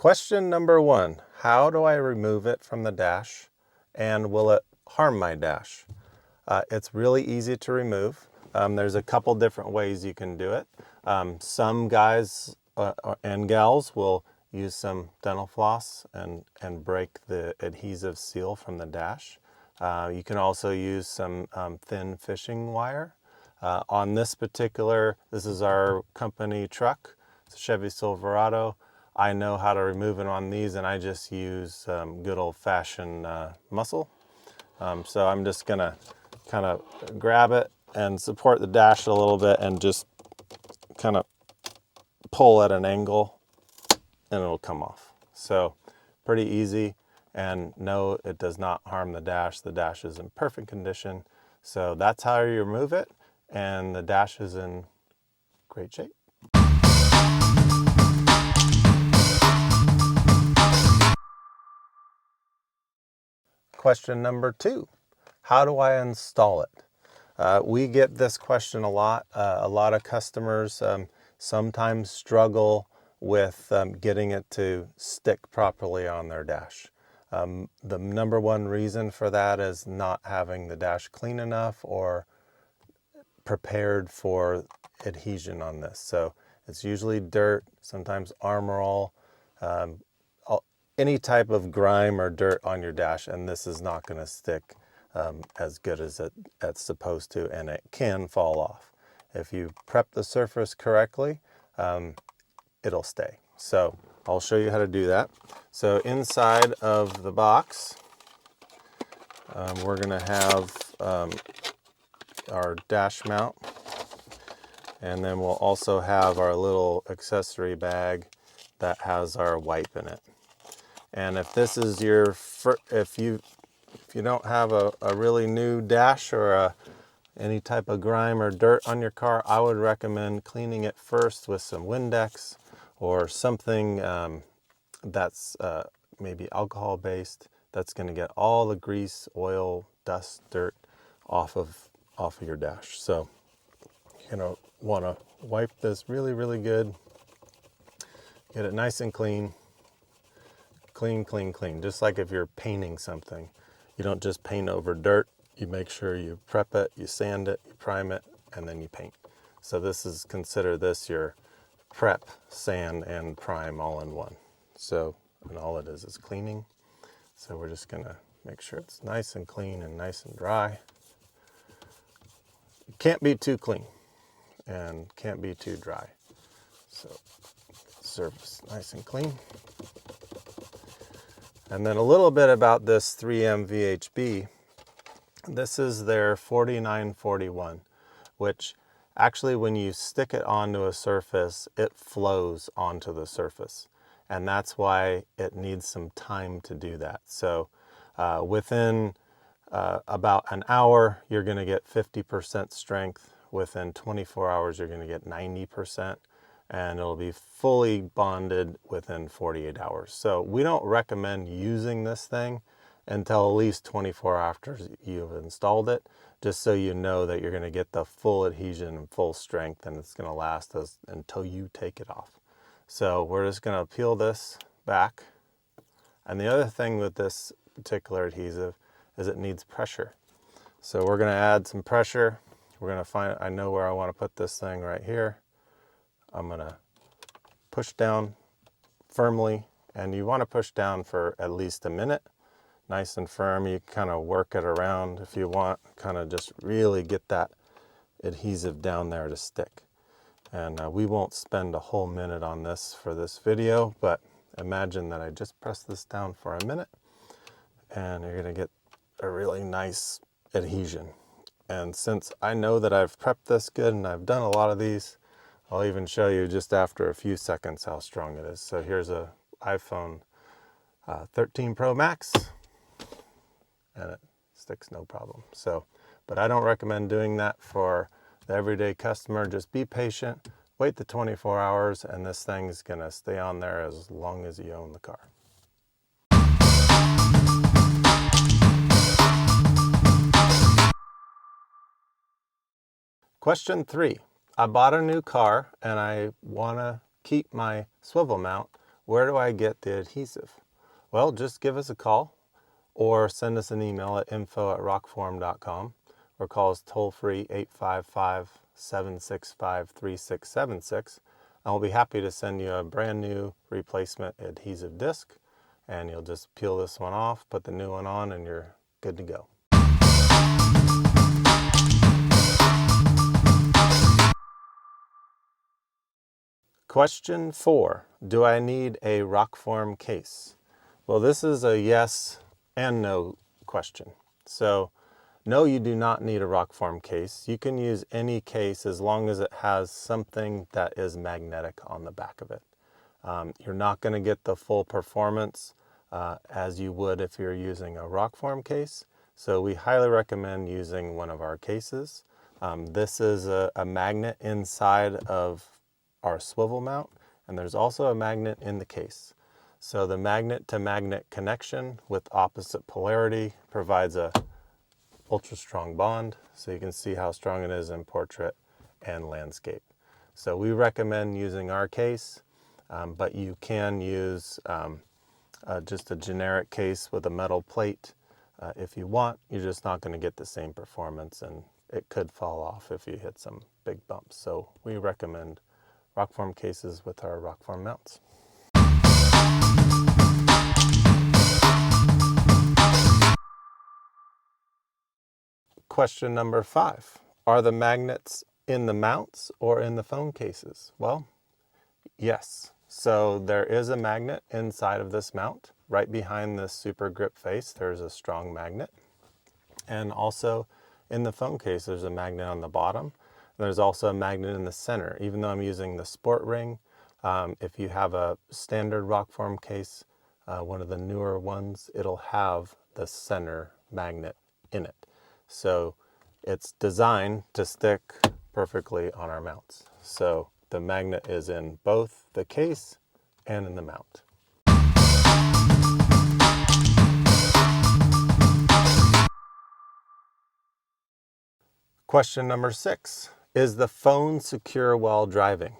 Question number 1, how do I remove it from the dash and will it harm my dash? It's really easy to remove. There's a couple different ways you can do it. Some guys and gals will use some dental floss and break the adhesive seal from the dash. You can also use some thin fishing wire. On this is our company truck, it's a Chevy Silverado. I know how to remove it on these, and I just use good old-fashioned muscle. So I'm just gonna kind of grab it and support the dash a little bit and just kind of pull at an angle and it'll come off. So pretty easy, and no, it does not harm the dash. The dash is in perfect condition. So that's how you remove it, and the dash is in great shape. Question number 2, how do I install it? We get this question a lot. A lot of customers sometimes struggle with getting it to stick properly on their dash. The number one reason for that is not having the dash clean enough or prepared for adhesion on this. So it's usually dirt, sometimes Armor All, any type of grime or dirt on your dash, and this is not going to stick as good as it's supposed to, and it can fall off. If you prep the surface correctly, it'll stay. So I'll show you how to do that. So inside of the box, we're going to have our dash mount, and then we'll also have our little accessory bag that has our wipe in it. And if this is your if you don't have a really new dash or any type of grime or dirt on your car, I would recommend cleaning it first with some Windex or something that's maybe alcohol based, that's going to get all the grease, oil, dust, dirt off of your dash. So you're going to want to wipe this really good, get it nice and clean. Clean. Just like if you're painting something. You don't just paint over dirt. You make sure you prep it, you sand it, you prime it, and then you paint. So consider this your prep, sand, and prime all in one. So, and all it is cleaning. So we're just gonna make sure it's nice and clean and nice and dry. It can't be too clean and can't be too dry. So surface nice and clean. And then a little bit about this 3M VHB. This is their 4941, which actually when you stick it onto a surface, it flows onto the surface. And that's why it needs some time to do that. So within about an hour, you're going to get 50% strength. Within 24 hours, you're going to get 90%. And it'll be fully bonded within 48 hours. So we don't recommend using this thing until at least 24 after you've installed it, just so you know that you're going to get the full adhesion and full strength, and it's going to last until you take it off. So we're just going to peel this back. And the other thing with this particular adhesive is it needs pressure. So we're going to add some pressure. We're going to I know where I want to put this thing right here. I'm going to push down firmly, and you want to push down for at least a minute, nice and firm. You kind of work it around if you want, kind of just really get that adhesive down there to stick. And we won't spend a whole minute on this for this video, but imagine that I just press this down for a minute, and you're going to get a really nice adhesion. And since I know that I've prepped this good and I've done a lot of these, I'll even show you just after a few seconds how strong it is. So here's a iPhone 13 Pro Max, and it sticks no problem. So, but I don't recommend doing that for the everyday customer. Just be patient, wait the 24 hours, and this thing's gonna stay on there as long as you own the car. Question 3. I bought a new car and I want to keep my swivel mount where do I get the adhesive? Well, just give us a call or send us an email at info@rokform.com or call us toll-free 855-765-3676. And we'll be happy to send you a brand new replacement adhesive disc, and you'll just peel this one off, put the new one on, and you're good to go. Question 4, do I need a Rokform case? Well, this is a yes and no question. So, no, you do not need a Rokform case. You can use any case as long as it has something that is magnetic on the back of it. You're not going to get the full performance as you would if you're using a Rokform case. So we highly recommend using one of our cases. This is a magnet inside of our swivel mount, and there's also a magnet in the case. So the magnet to magnet connection with opposite polarity provides a ultra strong bond, so you can see how strong it is in portrait and landscape. So we recommend using our case, but you can use just a generic case with a metal plate if you want. You're just not going to get the same performance, and it could fall off if you hit some big bumps. So we recommend Rokform cases with our Rokform mounts. Question number 5. Are the magnets in the mounts or in the phone cases? Well, yes. So there is a magnet inside of this mount. Right behind this super grip face, there's a strong magnet. And also in the phone case, there's a magnet on the bottom. There's also a magnet in the center. Even though I'm using the sport ring, if you have a standard Rokform case, one of the newer ones, it'll have the center magnet in it. So it's designed to stick perfectly on our mounts. So the magnet is in both the case and in the mount. Question number 6. Is the phone secure while driving?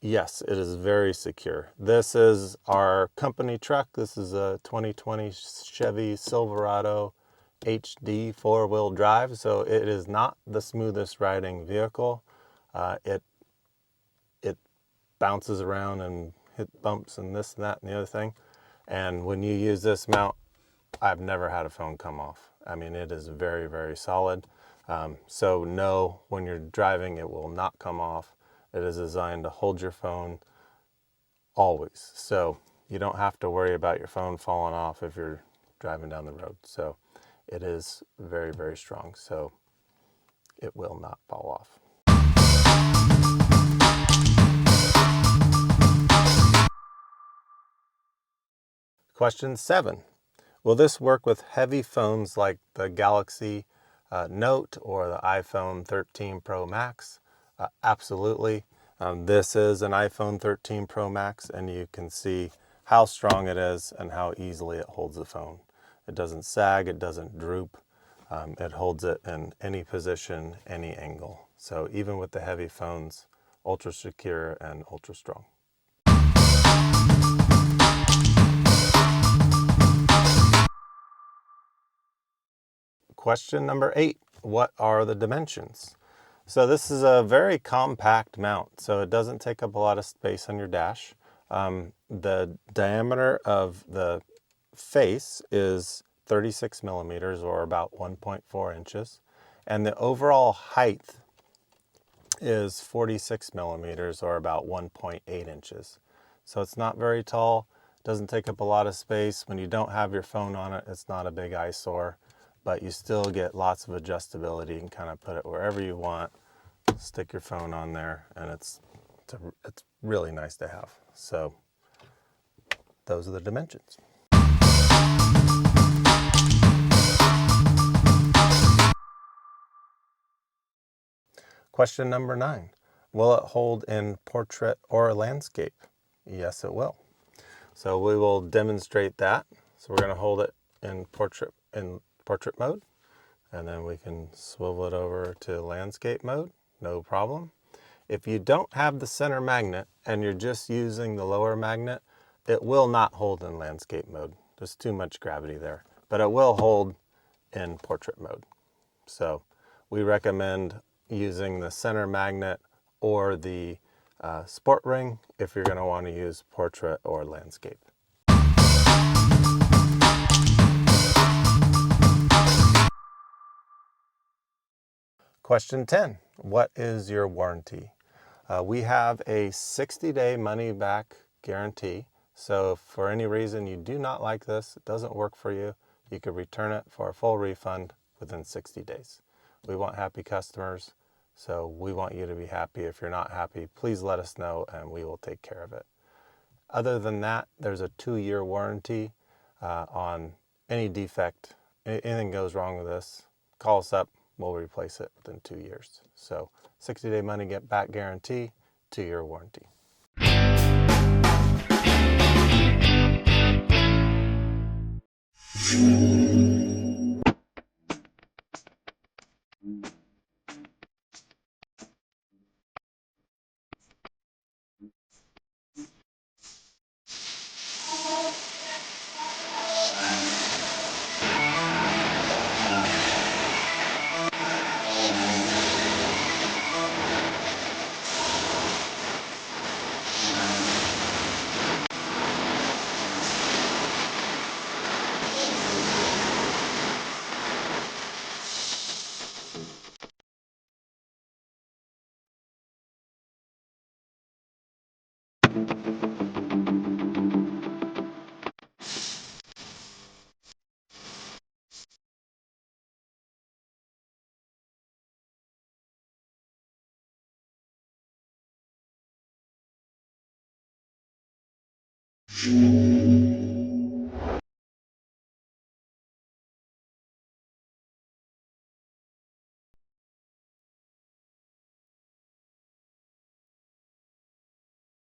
Yes, it is very secure. This is our company truck. This is a 2020 Chevy Silverado HD 4-wheel drive. So it is not the smoothest riding vehicle. It bounces around and hit bumps and this and that and the other thing. And when you use this mount, I've never had a phone come off. I mean, it is very, very solid. So no, when you're driving, it will not come off. It is designed to hold your phone always. So you don't have to worry about your phone falling off if you're driving down the road. So it is very, very strong. So it will not fall off. Question 7. Will this work with heavy phones like the Galaxy Note or the iPhone 13 Pro Max? Absolutely. This is an iPhone 13 Pro Max, and you can see how strong it is and how easily it holds the phone. It doesn't sag, it doesn't droop. It holds it in any position, any angle. So even with the heavy phones, ultra secure and ultra strong. Question number 8, what are the dimensions? So this is a very compact mount, so it doesn't take up a lot of space on your dash. The diameter of the face is 36 millimeters or about 1.4 inches. And the overall height is 46 millimeters or about 1.8 inches. So it's not very tall, doesn't take up a lot of space. When you don't have your phone on it, it's not a big eyesore, but you still get lots of adjustability. You can kind of put it wherever you want, stick your phone on there, and it's really nice to have. So those are the dimensions. Question number 9. Will it hold in portrait or landscape? Yes, it will. So we will demonstrate that. So we're going to hold it in portrait mode, and then we can swivel it over to landscape mode, no problem. If you don't have the center magnet and you're just using the lower magnet, It will not hold in landscape mode. There's too much gravity there, but it will hold in portrait mode. So we recommend using the center magnet or the sport ring if you're going to want to use portrait or landscape. Question 10, what is your warranty? We have a 60-day money-back guarantee. So if for any reason you do not like this, it doesn't work for you, you could return it for a full refund within 60 days. We want happy customers, so we want you to be happy. If you're not happy, please let us know and we will take care of it. Other than that, there's a 2-year warranty on any defect. Anything goes wrong with this, call us up, we'll replace it within 2 years. So 60-day money get back guarantee, 2-year warranty.